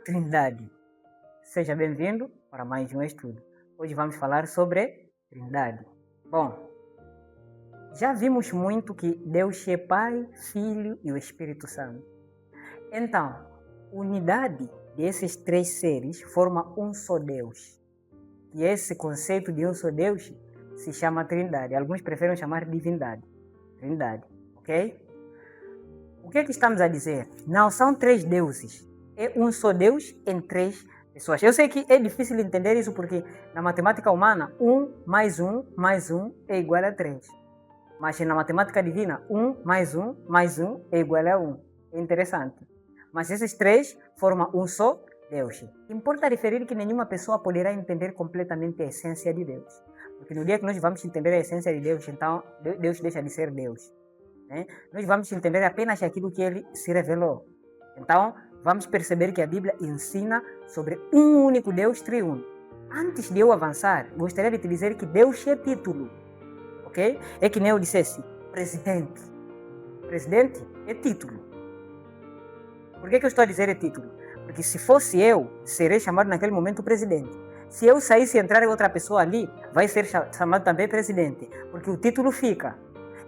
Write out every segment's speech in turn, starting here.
Trindade. Seja bem-vindo para mais um estudo. Hoje vamos falar sobre Trindade. Bom, já vimos muito que Deus é Pai, Filho e o Espírito Santo. Então, unidade desses três seres forma um só Deus. E esse conceito de um só Deus se chama Trindade. Alguns preferem chamar de divindade. Trindade, ok? O que é que estamos a dizer? Não são três deuses. É um só Deus em três pessoas. Eu sei que é difícil entender isso porque na matemática humana, 1 mais 1 mais 1 é igual a 3. Mas na matemática divina, 1 mais 1 mais 1 é igual a 1. É interessante. Mas esses três formam um só Deus. Importa referir que nenhuma pessoa poderá entender completamente a essência de Deus. Porque no dia que nós vamos entender a essência de Deus, então Deus deixa de ser Deus. Né? Nós vamos entender apenas aquilo que ele se revelou. Então, vamos perceber que a Bíblia ensina sobre um único Deus triuno. Antes de eu avançar, gostaria de te dizer que Deus é título. Ok? É que nem eu dissesse, presidente. Presidente é título. Por que eu estou a dizer é título? Porque se fosse eu, serei chamado naquele momento presidente. Se eu saísse e entrar outra pessoa ali, vai ser chamado também presidente. Porque o título fica.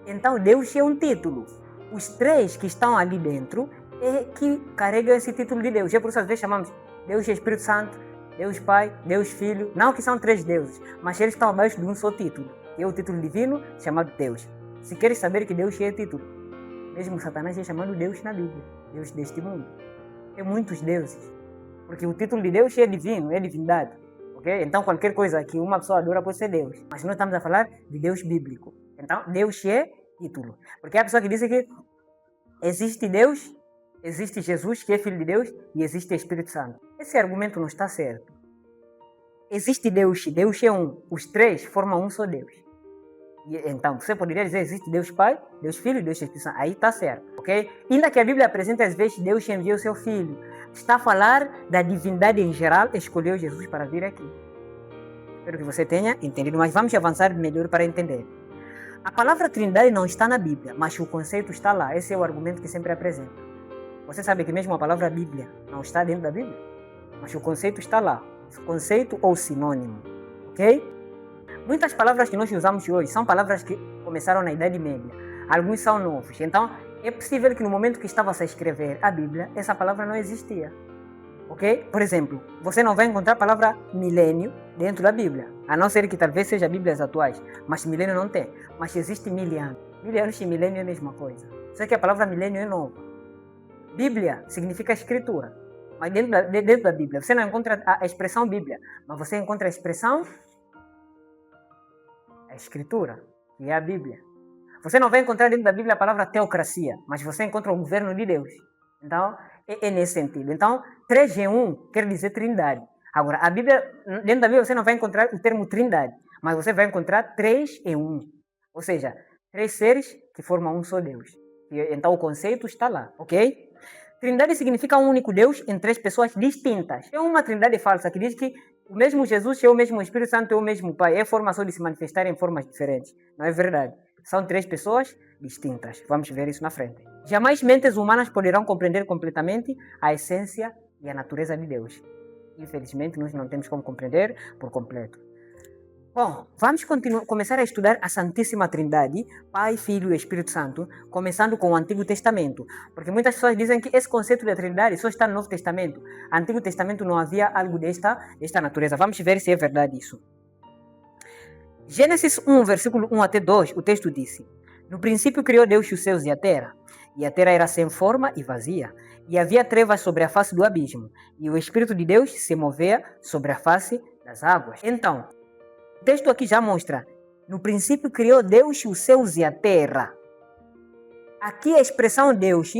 Então, Deus é um título. Os três que estão ali dentro é que carregam esse título de Deus. É por isso, às vezes, chamamos Deus Espírito Santo, Deus Pai, Deus Filho. Não que são três deuses, mas eles estão abaixo de um só título. Que é o título divino chamado Deus. Se queres saber que Deus é título, mesmo Satanás é chamado Deus na Bíblia. Deus deste mundo. Tem muitos deuses. Porque o título de Deus é divino, é divindade. Okay? Então, qualquer coisa que uma pessoa adora pode ser Deus. Mas nós estamos a falar de Deus bíblico. Então, Deus é título. Porque há pessoa que diz que existe Deus, existe Jesus, que é Filho de Deus, e existe Espírito Santo. Esse argumento não está certo. Existe Deus, Deus é um. Os três formam um só Deus. E, então, você poderia dizer, existe Deus Pai, Deus Filho e Deus Espírito Santo. Aí está certo, ok? Ainda que a Bíblia apresenta, às vezes, Deus enviou o seu Filho. Está a falar da divindade em geral, escolheu Jesus para vir aqui. Espero que você tenha entendido, mas vamos avançar melhor para entender. A palavra Trindade não está na Bíblia, mas o conceito está lá. Esse é o argumento que sempre apresento. Você sabe que mesmo a palavra Bíblia não está dentro da Bíblia, mas o conceito está lá. Conceito ou sinônimo, ok? Muitas palavras que nós usamos hoje são palavras que começaram na Idade Média. Alguns são novos. Então, é possível que no momento que estava-se a escrever a Bíblia, essa palavra não existia. Ok? Por exemplo, você não vai encontrar a palavra milênio dentro da Bíblia. A não ser que talvez seja Bíblias atuais. Mas milênio não tem. Mas existe 1000 anos. 1000 anos e milênio é a mesma coisa. Só que a palavra milênio é nova. Bíblia significa escritura. Mas dentro da Bíblia, você não encontra a expressão Bíblia. Mas você encontra a expressão a escritura, que é a Bíblia. Você não vai encontrar dentro da Bíblia a palavra teocracia. Mas você encontra o governo de Deus. Então, é nesse sentido. Então, 3 em 1 quer dizer trindade. Agora, a Bíblia, dentro da Bíblia você não vai encontrar o termo trindade, mas você vai encontrar 3 em 1. Ou seja, 3 seres que formam um só Deus. Então, o conceito está lá, ok? Trindade significa um único Deus em 3 pessoas distintas. É uma trindade falsa que diz que o mesmo Jesus é o mesmo Espírito Santo, é o mesmo Pai. É forma só de se manifestar em formas diferentes. Não é verdade. São 3 pessoas distintas. Vamos ver isso na frente. Jamais mentes humanas poderão compreender completamente a essência e a natureza de Deus. Infelizmente, nós não temos como compreender por completo. Bom, vamos começar a estudar a Santíssima Trindade, Pai, Filho e Espírito Santo, começando com o Antigo Testamento. Porque muitas pessoas dizem que esse conceito de Trindade só está no Novo Testamento. No Antigo Testamento não havia algo desta natureza. Vamos ver se é verdade isso. Gênesis 1, versículo 1 até 2, o texto disse: No princípio criou Deus os céus e a terra era sem forma e vazia, e havia trevas sobre a face do abismo, e o Espírito de Deus se movia sobre a face das águas. Então, o texto aqui já mostra, no princípio criou Deus os céus e a terra. Aqui a expressão Deus,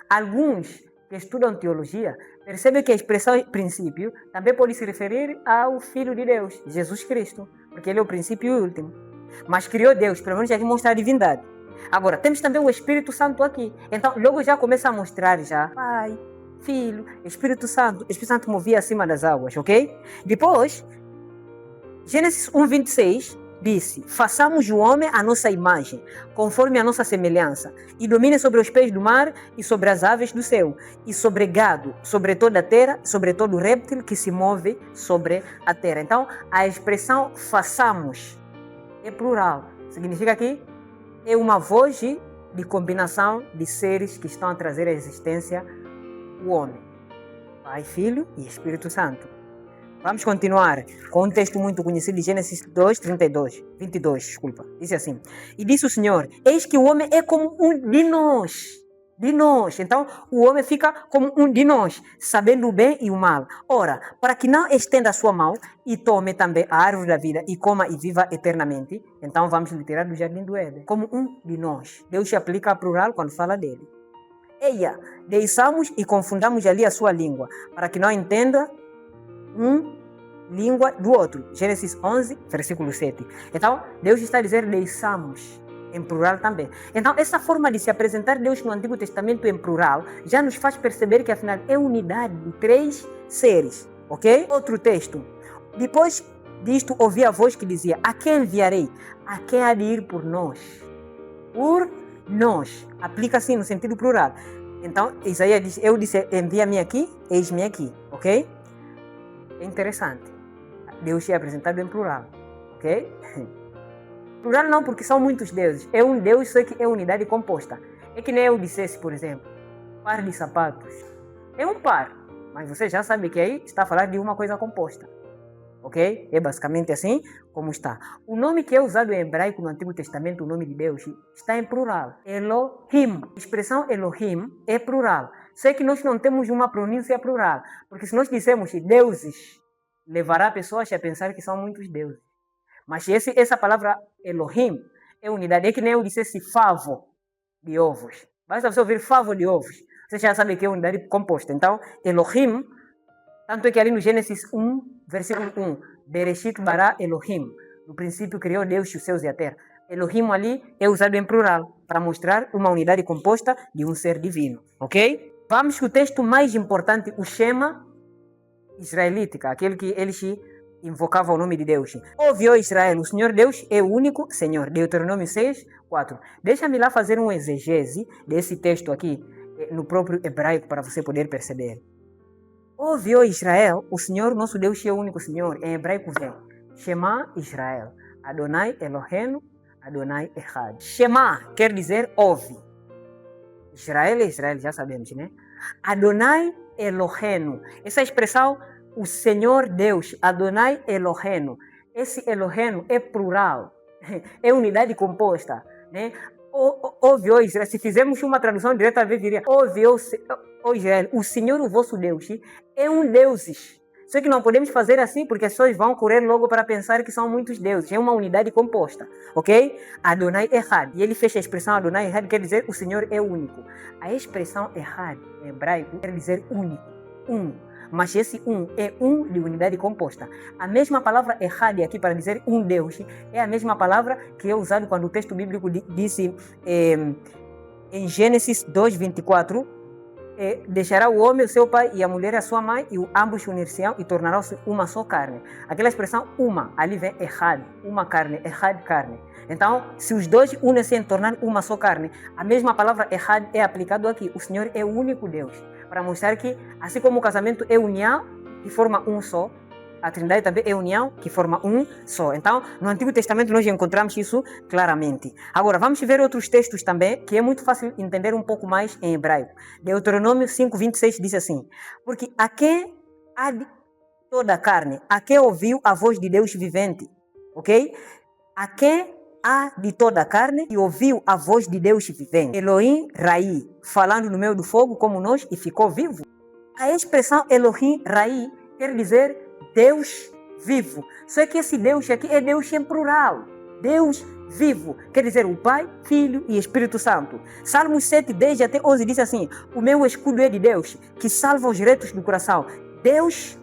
alguns que estudam teologia, percebem que a expressão princípio também pode se referir ao Filho de Deus, Jesus Cristo, porque ele é o princípio e o último. Mas criou Deus, pelo menos aqui mostra a divindade. Agora, temos também o Espírito Santo aqui. Então, logo já começa a mostrar já Pai, Filho, Espírito Santo. O Espírito Santo movia acima das águas, ok? Depois, Gênesis 1, 26, disse: façamos o homem à nossa imagem, conforme a nossa semelhança, e domine sobre os peixes do mar e sobre as aves do céu, e sobre gado, sobre toda a terra, sobre todo réptil que se move sobre a terra. Então, a expressão façamos é plural. Significa que é uma voz de combinação de seres que estão a trazer à existência o homem. Pai, Filho e Espírito Santo. Vamos continuar com um texto muito conhecido de Gênesis 2, 22, desculpa. Diz assim: e disse o Senhor: eis que o homem é como um de nós. De nós. Então, o homem fica como um de nós, sabendo o bem e o mal. Ora, para que não estenda a sua mão e tome também a árvore da vida e coma e viva eternamente, então vamos lhe tirar do jardim do Éden. Como um de nós. Deus se aplica a plural quando fala dele. Eia, deixamos e confundamos ali a sua língua, para que não entenda língua do outro. Gênesis 11, versículo 7. Então, Deus está a dizer deixamos, em plural também. Então, essa forma de se apresentar Deus no Antigo Testamento em plural já nos faz perceber que, afinal, é unidade de 3 seres. Ok? Outro texto. Depois disto, ouvi a voz que dizia: a quem enviarei? A quem há de ir por nós? Por nós. Aplica assim no sentido plural. Então, Isaías diz: eu disse, envia-me aqui, eis-me aqui. Ok? É interessante. Deus é apresentado em plural. Ok? Plural não, porque são muitos deuses. É um Deus, só que é unidade composta. É que nem eu dissesse, por exemplo, par de sapatos. É um par, mas você já sabe que aí está a falar de uma coisa composta. Ok? É basicamente assim como está. O nome que é usado em hebraico no Antigo Testamento, o nome de Deus, está em plural. Elohim. A expressão Elohim é plural. Só que nós não temos uma pronúncia plural. Porque se nós dissermos deuses, levará pessoas a pensar que são muitos deuses. Mas essa palavra Elohim é unidade. É que nem eu dissesse favo de ovos. Basta você ouvir favo de ovos. Você já sabe que é unidade composta. Então, Elohim, tanto é que ali no Gênesis 1, versículo 1, Bereshit bara Elohim. No princípio criou Deus os céus e a terra. Elohim ali é usado em plural, para mostrar uma unidade composta de um ser divino. Ok? Vamos para o texto mais importante, o Shema israelítica, aquele que eles invocava o nome de Deus. Ouve, ó Israel, o Senhor Deus é o único Senhor. Deuteronômio 6, 4. Deixa-me lá fazer um exegese desse texto aqui, no próprio hebraico, para você poder perceber. Ouve, ó Israel, o Senhor nosso Deus é o único Senhor. Em hebraico vem Shema Israel. Adonai Eloheinu, Adonai Echad. Shema quer dizer ouve. Israel é Israel, já sabemos, né? Adonai Eloheinu. Essa expressão, o Senhor Deus, Adonai Eloheinu. Esse Eloheinu é plural, é unidade composta, né? Ouve, ó Israel, se fizermos uma tradução direta, talvez diria: ouve, ó Israel, o Senhor, o vosso Deus, é um deuses. Só que não podemos fazer assim, porque as pessoas vão correr logo para pensar que são muitos deuses. É uma unidade composta, ok? Adonai Echad. E ele fecha a expressão Adonai Echad, quer dizer o Senhor é único. A expressão Echad, em hebraico, quer dizer único, um. Mas esse é de unidade composta. A mesma palavra Echad aqui para dizer um Deus é a mesma palavra que é usada quando o texto bíblico disse em Gênesis 2, 24, deixará o homem o seu pai e a mulher a sua mãe, e ambos se unir-se-ão e tornarão-se uma só carne. Aquela expressão uma, ali vem Echad, uma carne, Echad, carne. Então, se os dois unem-se em tornar uma só carne, a mesma palavra Echad é aplicado aqui. O Senhor é o único Deus, para mostrar que, assim como o casamento é união, que forma um só, a Trindade também é união, que forma um só. Então, no Antigo Testamento nós encontramos isso claramente. Agora, vamos ver outros textos também, que é muito fácil entender um pouco mais em hebraico. Deuteronômio 5, 26 diz assim: porque a quem há de toda a carne, a quem ouviu a voz de Deus vivente, ok? A quem há de toda a carne e ouviu a voz de Deus vivente. Elohim Rai, falando no meio do fogo como nós e ficou vivo. A expressão Elohim Rai quer dizer Deus vivo. Só que esse Deus aqui é Deus em plural. Deus vivo. Quer dizer o Pai, Filho e Espírito Santo. Salmos 7, 10 até 11 diz assim: o meu escudo é de Deus, que salva os retos do coração. Deus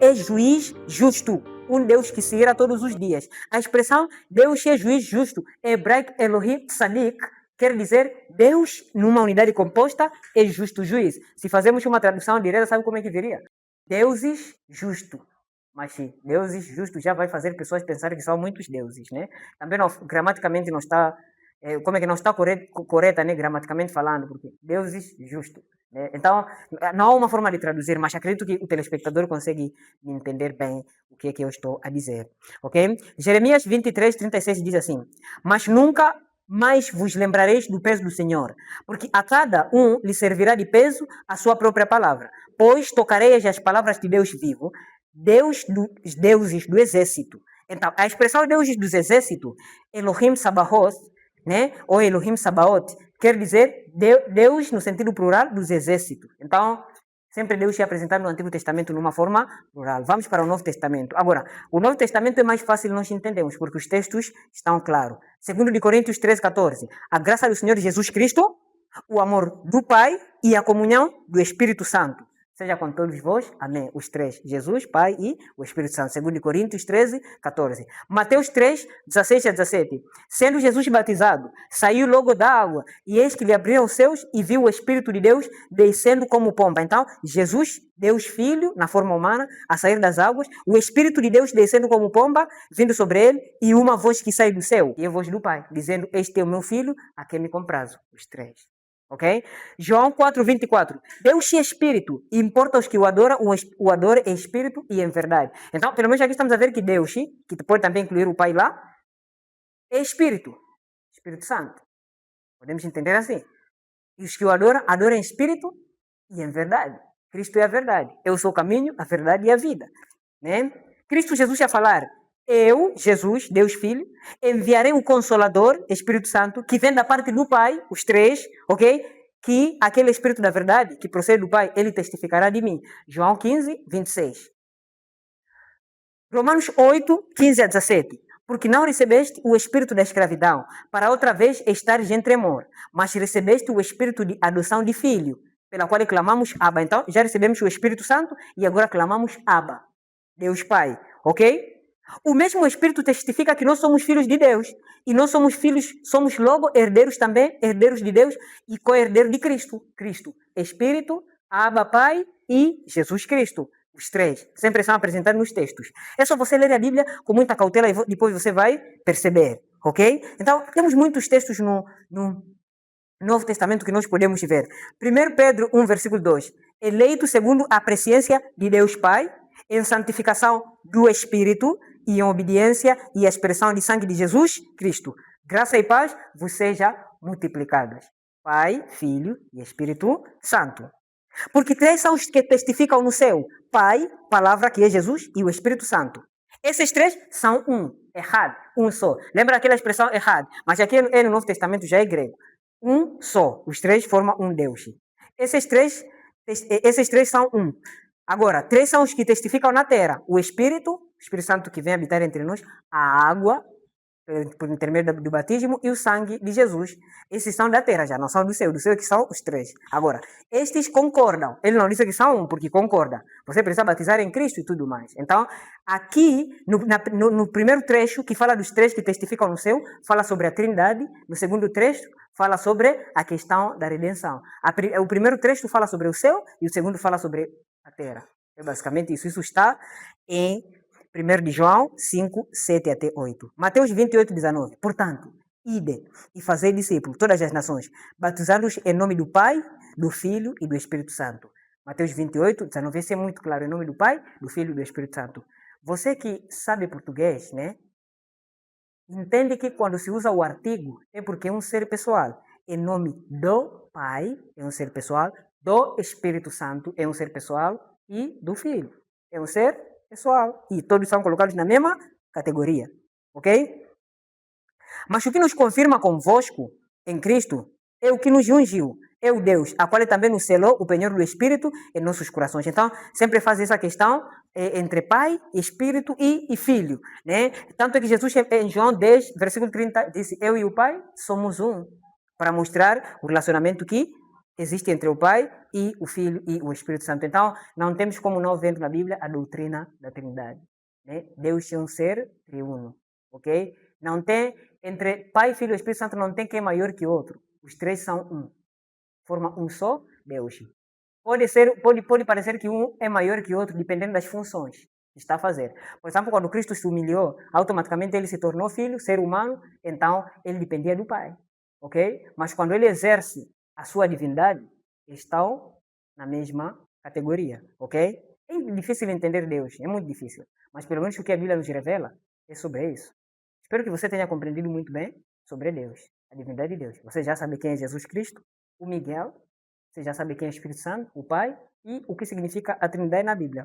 é juiz justo. Um Deus que se irá todos os dias. A expressão Deus é juiz justo, em hebraico Elohim Tzadik, quer dizer Deus, numa unidade composta, é justo juiz. Se fazemos uma tradução direta, sabe como é que viria? Deuses justo. Mas se deuses justos já vai fazer pessoas pensarem que são muitos deuses, né? Também não, gramaticamente não está, como é que não está correta, né? Gramaticamente falando, porque deuses justos. Né? Então, não há uma forma de traduzir, mas acredito que o telespectador consegue entender bem o que é que eu estou a dizer, ok? Jeremias 23:36 diz assim: mas nunca mais vos lembrareis do peso do Senhor, porque a cada um lhe servirá de peso a sua própria palavra, pois tocareis as palavras de Deus vivo, Deus dos deuses do exército. Então, a expressão deuses dos exércitos, Elohim Sabaoth, né? Ou Elohim Sabaoth, quer dizer Deus no sentido plural dos exércitos. Então, sempre Deus se apresentado no Antigo Testamento numa forma plural. Vamos para o Novo Testamento. Agora, o Novo Testamento é mais fácil nós entendermos, porque os textos estão claros. Segundo de Coríntios 13:14, a graça do Senhor Jesus Cristo, o amor do Pai e a comunhão do Espírito Santo seja com todos vós, amém. Os três, Jesus, Pai e o Espírito Santo. Segundo Coríntios 13:14. Mateus 3:16-17. Sendo Jesus batizado, saiu logo da água, e eis que lhe abriram os céus e viu o Espírito de Deus descendo como pomba. Então, Jesus, Deus Filho, na forma humana, a sair das águas, o Espírito de Deus descendo como pomba, vindo sobre ele, e uma voz que sai do céu, e a voz do Pai, dizendo: este é o meu Filho, a quem me comprazo. Os três. Ok? João 4:24. Deus é espírito, e importa os que o adoram, o adora em espírito e em verdade. Então, pelo menos aqui estamos a ver que Deus, que pode também incluir o Pai lá, é espírito, Espírito Santo. Podemos entender assim. E os que o adoram, adoram em espírito e em verdade. Cristo é a verdade. Eu sou o caminho, a verdade e a vida. Né? Cristo Jesus ia falar: eu, Jesus, Deus Filho, enviarei um Consolador, Espírito Santo, que vem da parte do Pai, os três, ok? Que aquele Espírito da verdade, que procede do Pai, ele testificará de mim. João 15:26. Romanos 8:15-17. Porque não recebeste o espírito da escravidão, para outra vez estares em tremor, mas recebeste o espírito de adoção de filho, pela qual clamamos Abba. Então, já recebemos o Espírito Santo e agora clamamos Abba, Deus Pai, ok? O mesmo Espírito testifica que nós somos filhos de Deus. E nós somos filhos, somos logo herdeiros também, herdeiros de Deus e co-herdeiros de Cristo. Cristo, Espírito, Abba, Pai e Jesus Cristo. Os três sempre são apresentados nos textos. É só você ler a Bíblia com muita cautela e depois você vai perceber, ok? Então, temos muitos textos no Novo Testamento que nós podemos ver. 1 Pedro 1:2. Eleito segundo a presciência de Deus Pai, em santificação do Espírito e em obediência e expressão de sangue de Jesus Cristo. Graça e paz vos sejam multiplicadas. Pai, Filho e Espírito Santo. Porque três são os que testificam no céu: Pai, palavra que é Jesus e o Espírito Santo. Esses três são um, errado, um só. Lembra aquela expressão errado? Mas aqui no Novo Testamento já é grego. Um só. Os três formam um Deus. Esses três são um. Agora, três são os que testificam na terra: o Espírito Santo que vem habitar entre nós, a água, por intermédio do batismo, e o sangue de Jesus. Esses são da terra já, não são do céu que são os três. Agora, estes concordam. Ele não disse que são um, porque concorda. Você precisa batizar em Cristo e tudo mais. Então, aqui, no primeiro trecho, que fala dos três que testificam no céu, fala sobre a Trindade. No segundo trecho, fala sobre a questão da redenção. O primeiro trecho fala sobre o céu e o segundo fala sobre a terra. É basicamente isso. Isso está em 1 de João 5:7-8. Mateus 28:19. Portanto, ide e fazei discípulos, todas as nações, batizando-os em nome do Pai, do Filho e do Espírito Santo. Mateus 28:19. Esse é muito claro, em nome do Pai, do Filho e do Espírito Santo. Você que sabe português, né? Entende que quando se usa o artigo é porque é um ser pessoal. Em nome do Pai é um ser pessoal, do Espírito Santo é um ser pessoal e do Filho é um ser pessoal. E todos são colocados na mesma categoria. Ok? Mas o que nos confirma convosco em Cristo é o que nos ungiu. É o Deus, a qual também nos selou o penhor do Espírito em nossos corações. Então, sempre faz essa questão entre Pai, Espírito e Filho. Né? Tanto é que Jesus, em João 10:30, disse: eu e o Pai somos um. Para mostrar o relacionamento que existe entre o Pai e o Filho e o Espírito Santo. Então, não temos como não ver na Bíblia a doutrina da Trindade. Né? Deus é um ser triuno. Ok? Não tem, entre Pai, Filho e Espírito Santo, não tem quem é maior que outro. Os três são um. Forma um só Deus. Pode parecer que um é maior que o outro, dependendo das funções. está a fazer. Por exemplo, quando Cristo se humilhou, automaticamente ele se tornou filho, ser humano, então ele dependia do Pai, ok? Mas quando ele exerce a sua divindade, eles estão na mesma categoria, ok? É difícil entender Deus, é muito difícil. Mas pelo menos o que a Bíblia nos revela é sobre isso. Espero que você tenha compreendido muito bem sobre Deus, a divindade de Deus. Você já sabe quem é Jesus Cristo, o Miguel, você já sabe quem é o Espírito Santo, o Pai, e o que significa a Trindade na Bíblia.